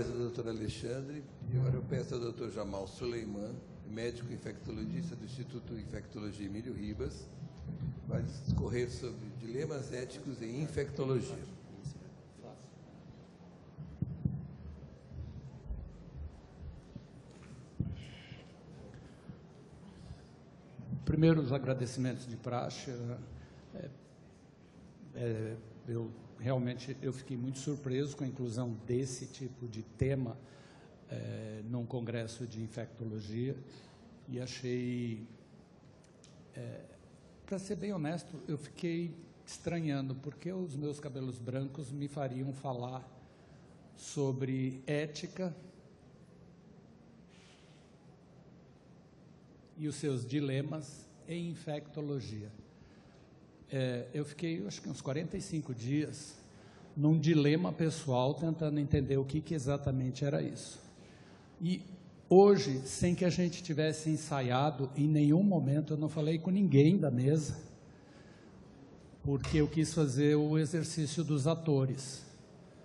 Doutor Alexandre, e agora eu peço ao doutor Jamal Suleiman, médico infectologista do Instituto Infectologia Emílio Ribas, vai discorrer sobre dilemas éticos em infectologia. Primeiro, os agradecimentos de praxe. Eu realmente fiquei muito surpreso com a inclusão desse tipo de tema num congresso de infectologia e achei, para ser bem honesto, eu fiquei estranhando porque os meus cabelos brancos me fariam falar sobre ética e os seus dilemas em infectologia. Eu fiquei, acho que uns 45 dias, num dilema pessoal, tentando entender o que exatamente era isso. E hoje, sem que a gente tivesse ensaiado, em nenhum momento eu não falei com ninguém da mesa, porque eu quis fazer o exercício dos atores,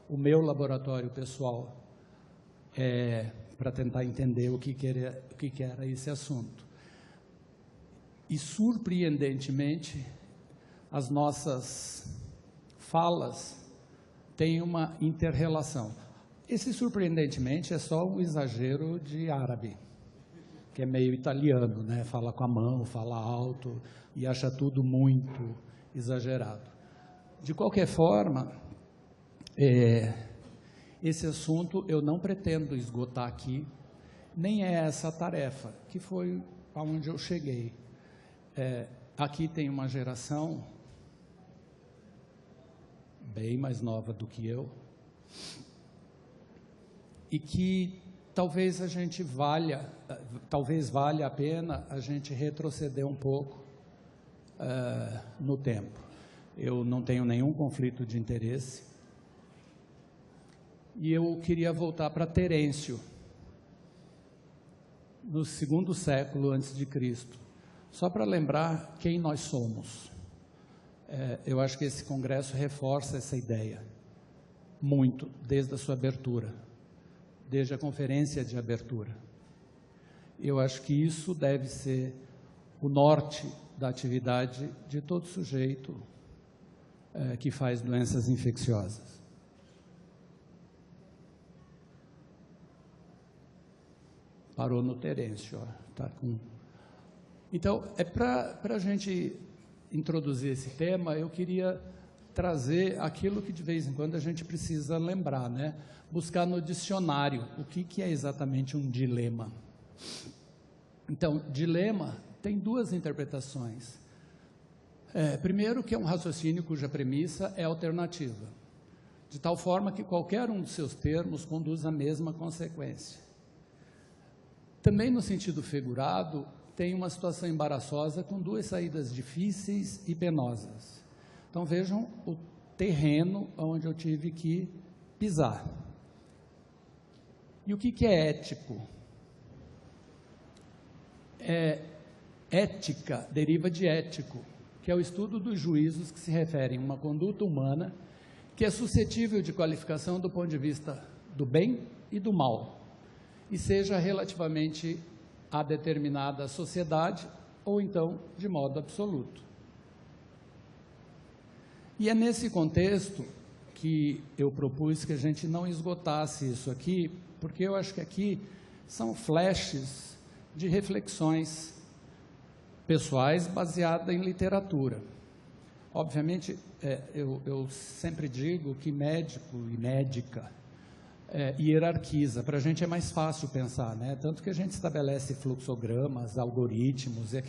o meu laboratório pessoal, para tentar entender o que era esse assunto. E, surpreendentemente, as nossas falas têm uma inter-relação. Esse, surpreendentemente, é só um exagero de árabe, que é meio italiano, né? Fala com a mão, fala alto e acha tudo muito exagerado. De qualquer forma, esse assunto eu não pretendo esgotar aqui, nem é essa a tarefa, que foi aonde eu cheguei. Aqui tem uma geração bem mais nova do que eu, e que talvez valha a pena a gente retroceder um pouco no tempo. Eu não tenho nenhum conflito de interesse, e eu queria voltar para Terêncio, no 2º século antes de Cristo, só para lembrar quem nós somos. Eu acho que esse congresso reforça essa ideia muito, desde a sua abertura, desde a conferência de abertura. Eu acho que isso deve ser o norte da atividade de todo sujeito que faz doenças infecciosas. Parou no Terêncio, tá com... Então, para a gente introduzir esse tema, eu queria trazer aquilo que de vez em quando a gente precisa lembrar, né? Buscar no dicionário o que é exatamente um dilema. Então, dilema tem duas interpretações. Primeiro, que é um raciocínio cuja premissa é alternativa, de tal forma que qualquer um dos seus termos conduz à mesma consequência. Também, no sentido figurado, tem uma situação embaraçosa com duas saídas difíceis e penosas. Então, vejam o terreno onde eu tive que pisar. E o que é ético? Ética deriva de ético, que é o estudo dos juízos que se referem a uma conduta humana que é suscetível de qualificação do ponto de vista do bem e do mal, e seja relativamente a determinada sociedade, ou então de modo absoluto. E é nesse contexto que eu propus que a gente não esgotasse isso aqui, porque eu acho que aqui são flashes de reflexões pessoais baseadas em literatura. Obviamente, eu sempre digo que médico e médica hierarquiza. Para a gente é mais fácil pensar, né? Tanto que a gente estabelece fluxogramas, algoritmos e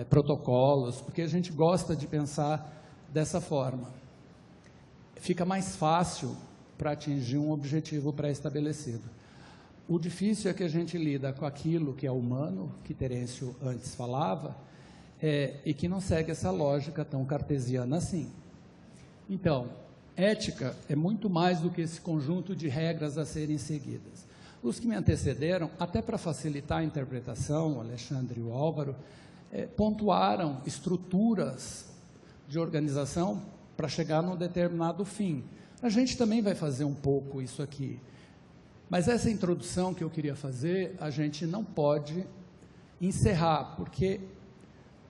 protocolos, porque a gente gosta de pensar dessa forma. Fica mais fácil para atingir um objetivo pré-estabelecido. O difícil é que a gente lida com aquilo que é humano, que Terêncio antes falava, e que não segue essa lógica tão cartesiana assim. Então, ética é muito mais do que esse conjunto de regras a serem seguidas. Os que me antecederam, até para facilitar a interpretação, o Alexandre e o Álvaro, pontuaram estruturas de organização para chegar num determinado fim. A gente também vai fazer um pouco isso aqui. Mas essa introdução que eu queria fazer, a gente não pode encerrar, porque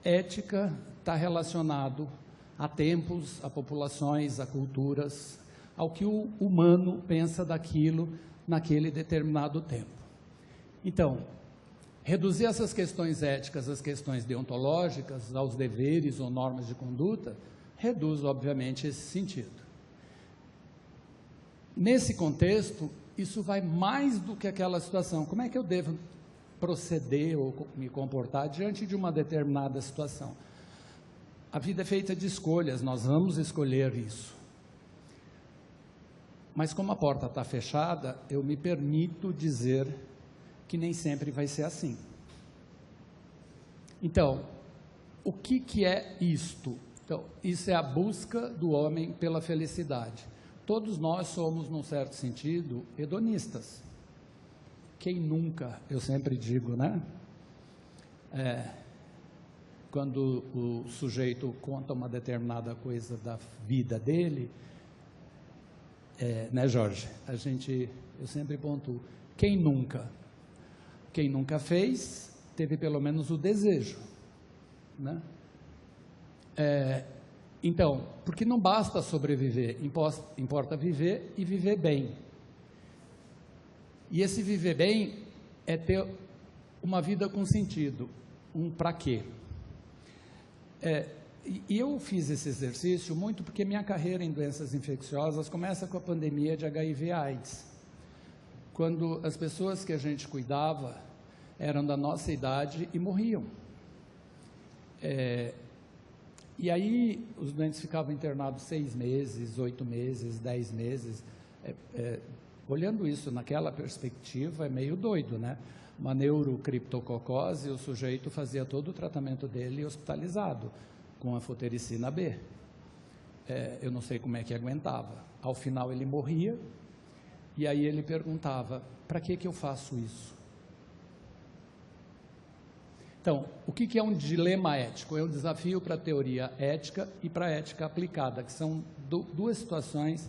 ética está relacionado a tempos, a populações, a culturas, ao que o humano pensa daquilo naquele determinado tempo. Então, reduzir essas questões éticas às questões deontológicas, aos deveres ou normas de conduta, reduz, obviamente, esse sentido. Nesse contexto, isso vai mais do que aquela situação. Como é que eu devo proceder ou me comportar diante de uma determinada situação? A vida é feita de escolhas, nós vamos escolher isso. Mas como a porta está fechada, eu me permito dizer que nem sempre vai ser assim. Então, o que é isto? Então, isso é a busca do homem pela felicidade. Todos nós somos, num certo sentido, hedonistas. Quem nunca, eu sempre digo, né? Quando o sujeito conta uma determinada coisa da vida dele, né, Jorge? Eu sempre pontuo. Quem nunca? Quem nunca fez, teve pelo menos o desejo, né? Então, porque não basta sobreviver, importa viver e viver bem. E esse viver bem é ter uma vida com sentido, um para quê. E eu fiz esse exercício muito porque minha carreira em doenças infecciosas começa com a pandemia de HIV/AIDS, quando as pessoas que a gente cuidava eram da nossa idade e morriam. E aí os doentes ficavam internados 6 meses, 8 meses, 10 meses. Olhando isso naquela perspectiva, é meio doido, né? Uma neurocriptococose, o sujeito fazia todo o tratamento dele hospitalizado, com anfotericina B. Eu não sei como é que aguentava. Ao final ele morria, e aí ele perguntava, para que eu faço isso? Então, o que é um dilema ético? É um desafio para a teoria ética e para a ética aplicada, que são duas situações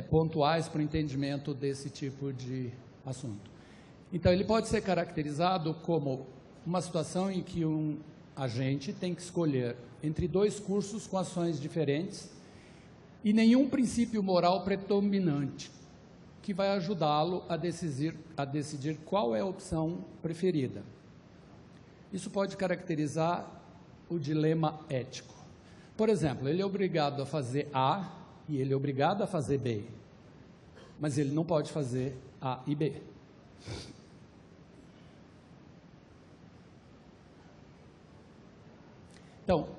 pontuais para o entendimento desse tipo de assunto. Então, ele pode ser caracterizado como uma situação em que um agente tem que escolher entre 2 cursos com ações diferentes e nenhum princípio moral predominante que vai ajudá-lo a decidir qual é a opção preferida. Isso pode caracterizar o dilema ético. Por exemplo, ele é obrigado a fazer A e ele é obrigado a fazer B, mas ele não pode fazer A e B. Então,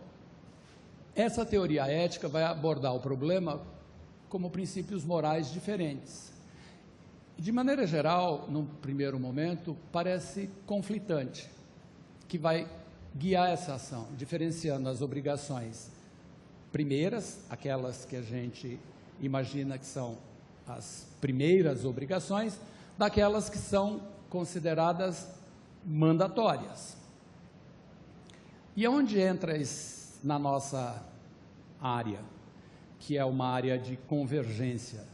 essa teoria ética vai abordar o problema como princípios morais diferentes. De maneira geral, num primeiro momento, parece conflitante, que vai guiar essa ação, diferenciando as obrigações primeiras, aquelas que a gente imagina que são as primeiras obrigações, daquelas que são consideradas mandatórias. E onde entra na nossa área, que é uma área de convergência?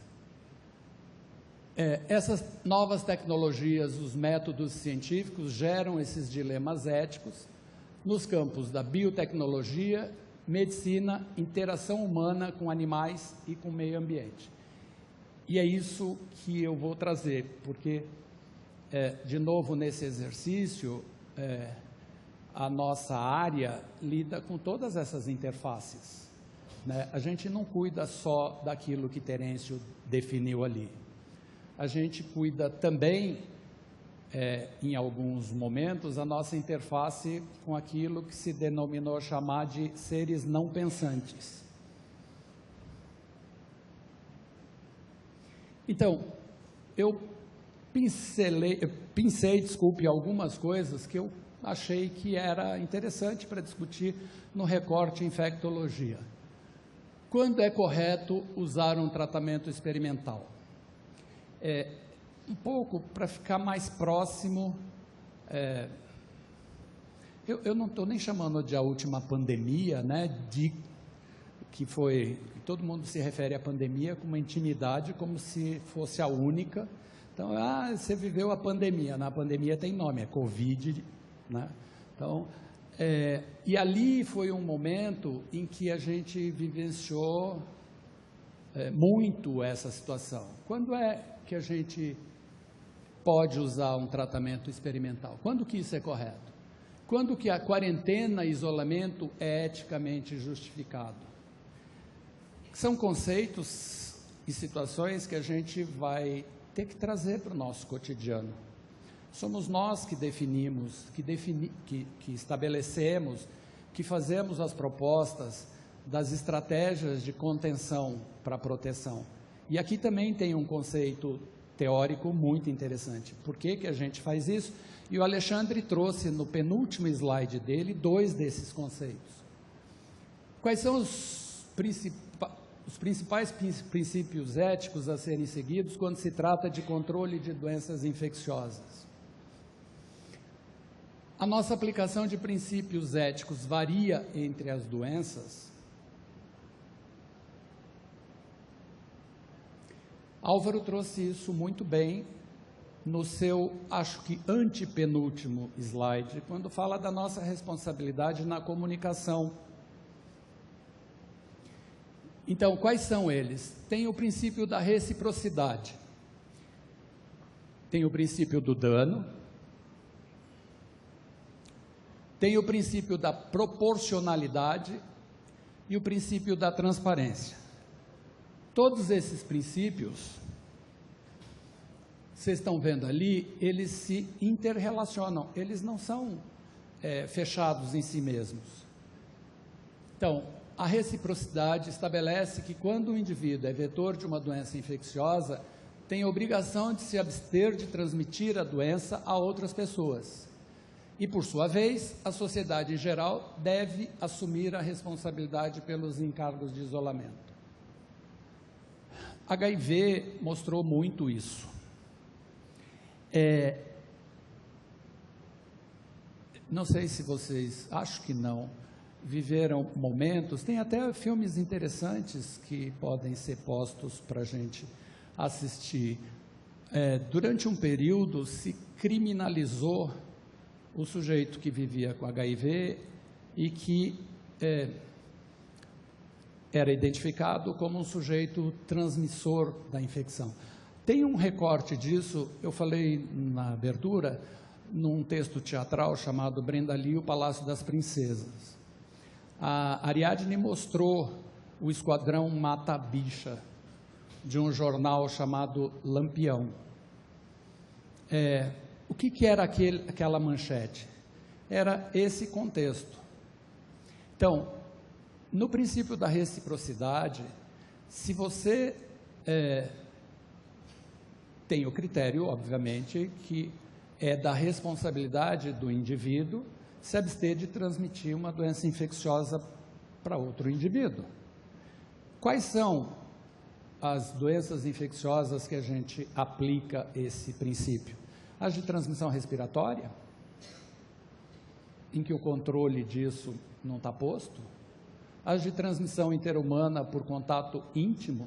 Essas novas tecnologias, os métodos científicos geram esses dilemas éticos nos campos da biotecnologia, medicina, interação humana com animais e com o meio ambiente. E é isso que eu vou trazer, porque, de novo, nesse exercício, a nossa área lida com todas essas interfaces, né? A gente não cuida só daquilo que Terêncio definiu ali. A gente cuida também, em alguns momentos, a nossa interface com aquilo que se denominou chamar de seres não pensantes. Então, eu pincei, algumas coisas que eu achei que era interessante para discutir no recorte infectologia. Quando é correto usar um tratamento experimental? Um pouco para ficar mais próximo, eu não estou nem chamando de a última pandemia, né, que todo mundo se refere à pandemia com uma intimidade como se fosse a única. Então, você viveu a pandemia. Na pandemia tem nome, é Covid, né? Então, e ali foi um momento em que a gente vivenciou muito essa situação. Quando é que a gente pode usar um tratamento experimental? Quando que isso é correto? Quando que a quarentena e isolamento é eticamente justificado? São conceitos e situações que a gente vai ter que trazer para o nosso cotidiano. Somos nós que definimos, que estabelecemos, que fazemos as propostas das estratégias de contenção para proteção. E aqui também tem um conceito teórico muito interessante. Por que que a gente faz isso? E o Alexandre trouxe no penúltimo slide dele 2 desses conceitos. Quais são os principais princípios éticos a serem seguidos quando se trata de controle de doenças infecciosas? A nossa aplicação de princípios éticos varia entre as doenças. Álvaro trouxe isso muito bem no seu, acho que antepenúltimo slide, quando fala da nossa responsabilidade na comunicação. Então, quais são eles? Tem o princípio da reciprocidade, tem o princípio do dano, tem o princípio da proporcionalidade e o princípio da transparência. Todos esses princípios, vocês estão vendo ali, eles se interrelacionam, eles não são fechados em si mesmos. Então, a reciprocidade estabelece que quando o indivíduo é vetor de uma doença infecciosa, tem a obrigação de se abster de transmitir a doença a outras pessoas. E, por sua vez, a sociedade em geral deve assumir a responsabilidade pelos encargos de isolamento. HIV mostrou muito isso. Não sei se vocês, acho que não, viveram momentos, tem até filmes interessantes que podem ser postos para a gente assistir. Durante um período se criminalizou o sujeito que vivia com HIV e que era identificado como um sujeito transmissor da infecção. Tem um recorte disso, eu falei na abertura, num texto teatral chamado Brenda Lee, o Palácio das Princesas. A Ariadne mostrou o Esquadrão Mata-Bicha, de um jornal chamado Lampião. O que era aquela manchete? Era esse contexto. Então, no princípio da reciprocidade, se você tem o critério, obviamente, que é da responsabilidade do indivíduo se abster de transmitir uma doença infecciosa para outro indivíduo. Quais são as doenças infecciosas que a gente aplica esse princípio? As de transmissão respiratória, em que o controle disso não está posto. As de transmissão interhumana por contato íntimo.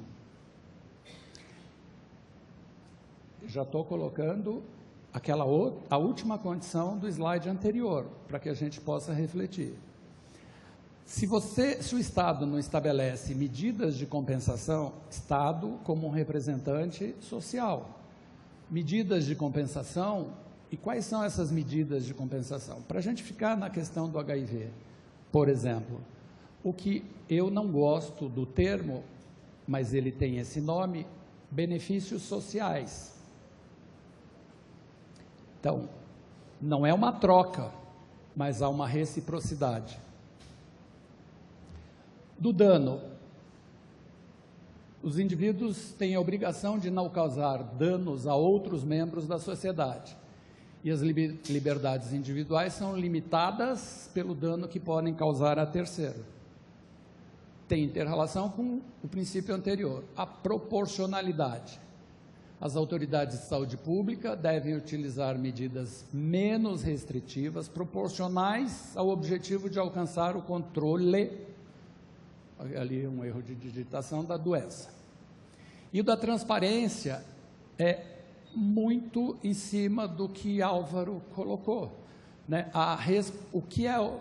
Já estou colocando a última condição do slide anterior, para que a gente possa refletir. Se o Estado não estabelece medidas de compensação, Estado como um representante social, medidas de compensação, e quais são essas medidas de compensação? Para a gente ficar na questão do HIV, por exemplo, o que eu não gosto do termo, mas ele tem esse nome, benefícios sociais. Então, não é uma troca, mas há uma reciprocidade. Do dano, os indivíduos têm a obrigação de não causar danos a outros membros da sociedade. E as liberdades individuais são limitadas pelo dano que podem causar a terceiro. Tem inter-relação com o princípio anterior, a proporcionalidade. As autoridades de saúde pública devem utilizar medidas menos restritivas, proporcionais ao objetivo de alcançar o controle, ali um erro de digitação, da doença. E o da transparência é muito em cima do que Álvaro colocou, né? O que é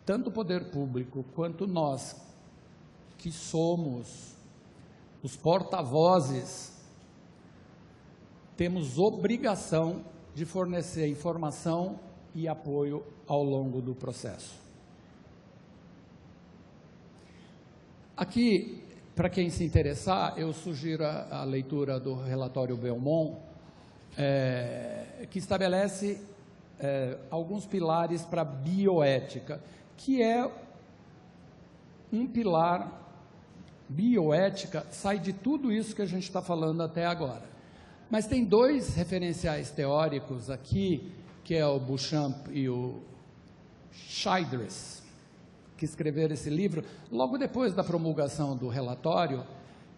tanto o poder público quanto nós, que somos os porta-vozes, temos obrigação de fornecer informação e apoio ao longo do processo. Aqui, para quem se interessar, eu sugiro a leitura do relatório Belmont, que estabelece alguns pilares para a bioética, que é um pilar. Bioética sai de tudo isso que a gente está falando até agora. Mas tem dois referenciais teóricos aqui, que é o Beauchamp e o Scheidres, que escreveram esse livro logo depois da promulgação do relatório,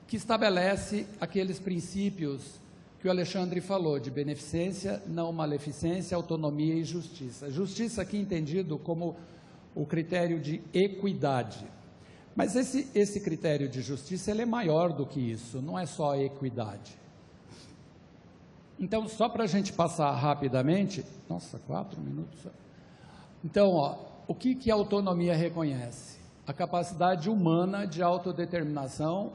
que estabelece aqueles princípios que o Alexandre falou, de beneficência, não maleficência, autonomia e justiça. Justiça aqui entendido como o critério de equidade. Mas esse critério de justiça, ele é maior do que isso, não é só a equidade. Então, só para a gente passar rapidamente, nossa, 4 minutos só. Então, o que a autonomia reconhece? A capacidade humana de autodeterminação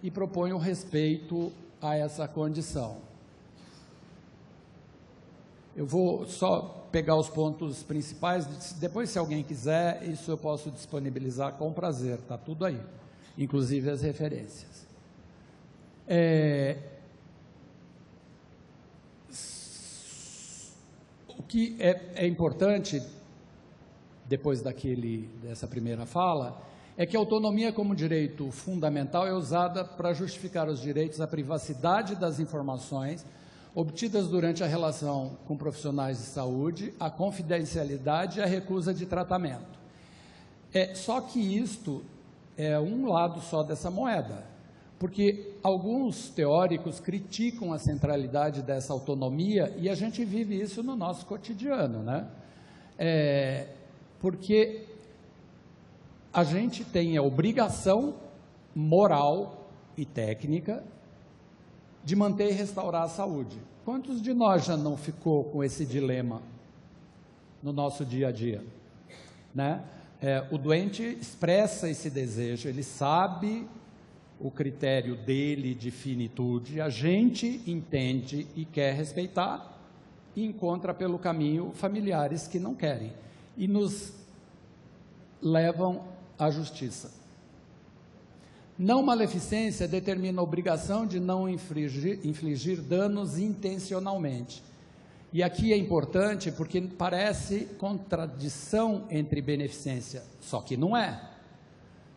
e propõe o respeito a essa condição. Eu vou só pegar os pontos principais, depois, se alguém quiser, isso eu posso disponibilizar com prazer, está tudo aí, inclusive as referências. O que é importante, depois dessa primeira fala, é que a autonomia como direito fundamental é usada para justificar os direitos à privacidade das informações obtidas durante a relação com profissionais de saúde, a confidencialidade e a recusa de tratamento. Só que isto é um lado só dessa moeda, porque alguns teóricos criticam a centralidade dessa autonomia e a gente vive isso no nosso cotidiano, né? Porque a gente tem a obrigação moral e técnica de manter e restaurar a saúde. Quantos de nós já não ficou com esse dilema no nosso dia a dia, né? O doente expressa esse desejo, ele sabe o critério dele de finitude, a gente entende e quer respeitar, e encontra pelo caminho familiares que não querem, e nos levam à justiça. Não maleficência determina a obrigação de não infligir danos intencionalmente. E aqui é importante porque parece contradição entre beneficência, só que não é,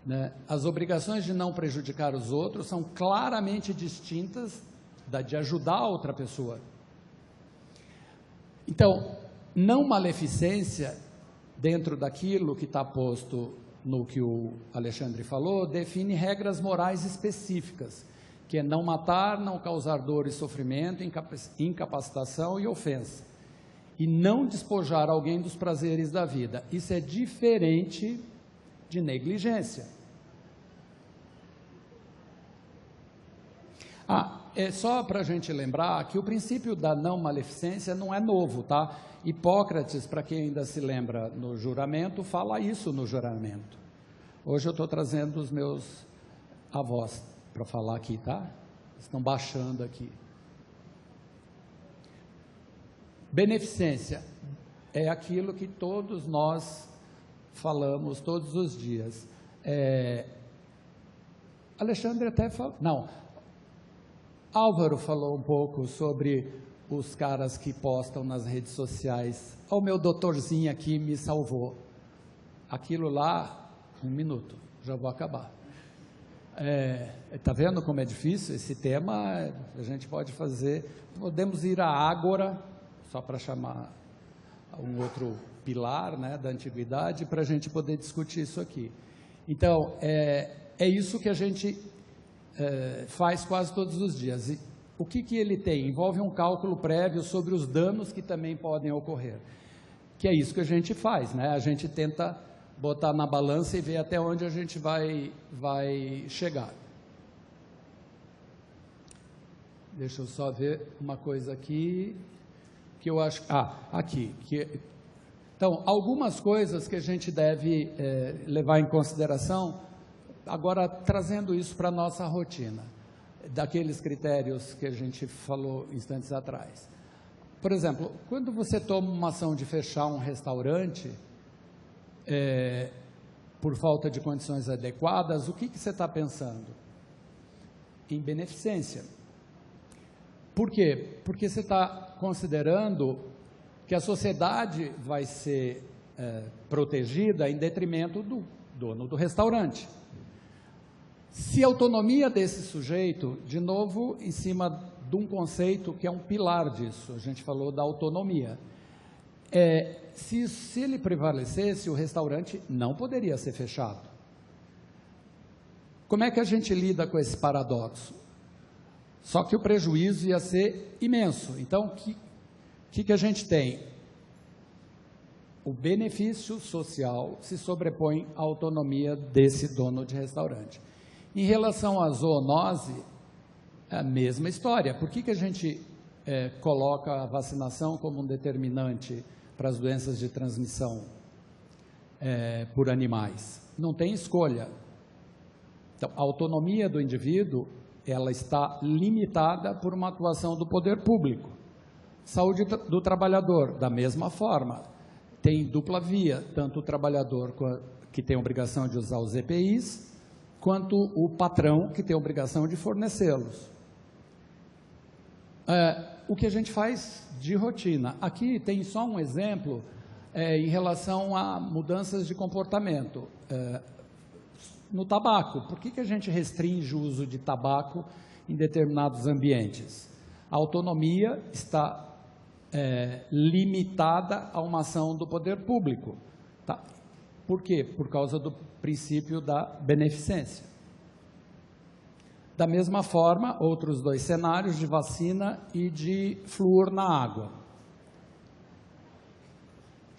né? As obrigações de não prejudicar os outros são claramente distintas da de ajudar a outra pessoa. Então, não maleficência, dentro daquilo que está posto no que o Alexandre falou, define regras morais específicas, que é não matar, não causar dor e sofrimento, incapacitação e ofensa, e não despojar alguém dos prazeres da vida. Isso é diferente de negligência. É só para a gente lembrar que o princípio da não maleficência não é novo, tá? Hipócrates, para quem ainda se lembra no juramento, fala isso no juramento. Hoje eu estou trazendo os meus avós para falar aqui, tá? Estão baixando aqui. Beneficência é aquilo que todos nós falamos todos os dias. Alexandre até falou, não, Álvaro falou um pouco sobre os caras que postam nas redes sociais, o meu doutorzinho aqui me salvou. Aquilo lá, 1 minuto, já vou acabar. Está vendo como é difícil esse tema? A gente pode fazer, podemos ir à Ágora, só para chamar um outro pilar, né, da antiguidade, para a gente poder discutir isso aqui. Então, é isso que a gente faz quase todos os dias. E o que ele tem? Envolve um cálculo prévio sobre os danos que também podem ocorrer. Que é isso que a gente faz, né? A gente tenta botar na balança e ver até onde a gente vai chegar. Deixa eu só ver uma coisa aqui, que eu acho... aqui. Então, algumas coisas que a gente deve levar em consideração, agora trazendo isso para a nossa rotina, daqueles critérios que a gente falou instantes atrás. Por exemplo, quando você toma uma ação de fechar um restaurante, por falta de condições adequadas, o que você está pensando? Em beneficência. Por quê? Porque você está considerando que a sociedade vai ser protegida em detrimento do dono do restaurante. Se a autonomia desse sujeito, de novo, em cima de um conceito que é um pilar disso, a gente falou da autonomia. Se ele prevalecesse, o restaurante não poderia ser fechado. Como é que a gente lida com esse paradoxo? Só que o prejuízo ia ser imenso. Então, o que a gente tem? O benefício social se sobrepõe à autonomia desse dono de restaurante. Em relação à zoonose, é a mesma história. Por que a gente coloca a vacinação como um determinante para as doenças de transmissão por animais? Não tem escolha. Então, a autonomia do indivíduo, ela está limitada por uma atuação do poder público. Saúde do trabalhador, da mesma forma, tem dupla via, tanto o trabalhador que tem a obrigação de usar os EPIs, quanto o patrão que tem a obrigação de fornecê-los. O que a gente faz de rotina. Aqui tem só um exemplo em relação a mudanças de comportamento. No tabaco, por que a gente restringe o uso de tabaco em determinados ambientes? A autonomia está limitada a uma ação do poder público. Tá? Por quê? Por causa do princípio da beneficência. Da mesma forma, outros dois cenários de vacina e de flúor na água.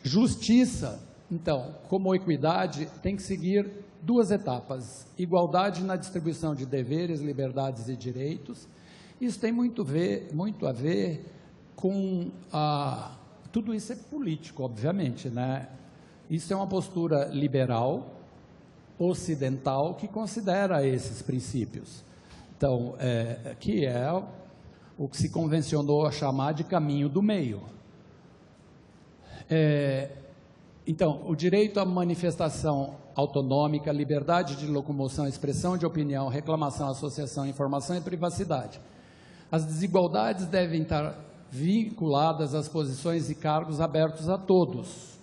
Justiça, então, como equidade, tem que seguir duas etapas. Igualdade na distribuição de deveres, liberdades e direitos. Isso tem muito a ver com tudo isso é político, obviamente, né? Isso é uma postura liberal, ocidental, que considera esses princípios. Então, que é o que se convencionou a chamar de caminho do meio. Então, o direito à manifestação autonômica, liberdade de locomoção, expressão de opinião, reclamação, associação, informação e privacidade. As desigualdades devem estar vinculadas às posições e cargos abertos a todos,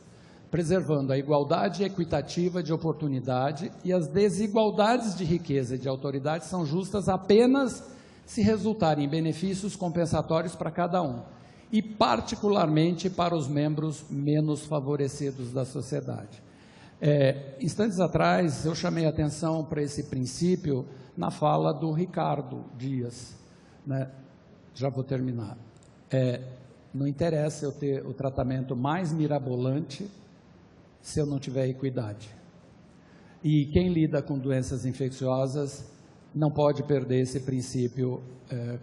preservando a igualdade equitativa de oportunidade, e as desigualdades de riqueza e de autoridade são justas apenas se resultarem em benefícios compensatórios para cada um, e particularmente para os membros menos favorecidos da sociedade. Instantes atrás, eu chamei a atenção para esse princípio na fala do Ricardo Dias, né? Já vou terminar. Não interessa eu ter o tratamento mais mirabolante se eu não tiver equidade. E quem lida com doenças infecciosas não pode perder esse princípio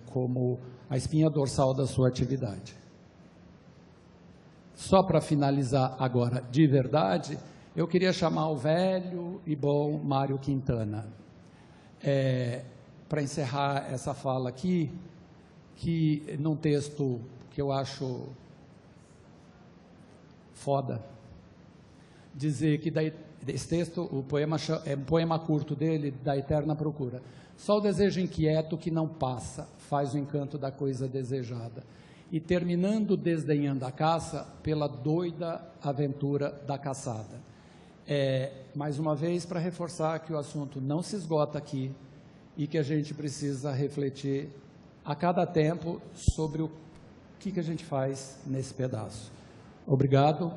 como a espinha dorsal da sua atividade. Só para finalizar agora, de verdade, eu queria chamar o velho e bom Mário Quintana para encerrar essa fala aqui, que num texto que eu acho foda, dizer que esse texto, o poema é um poema curto dele, da eterna procura. Só o desejo inquieto que não passa faz o encanto da coisa desejada. E terminando desdenhando a caça pela doida aventura da caçada. Mais uma vez, para reforçar que o assunto não se esgota aqui e que a gente precisa refletir a cada tempo sobre o que a gente faz nesse pedaço. Obrigado.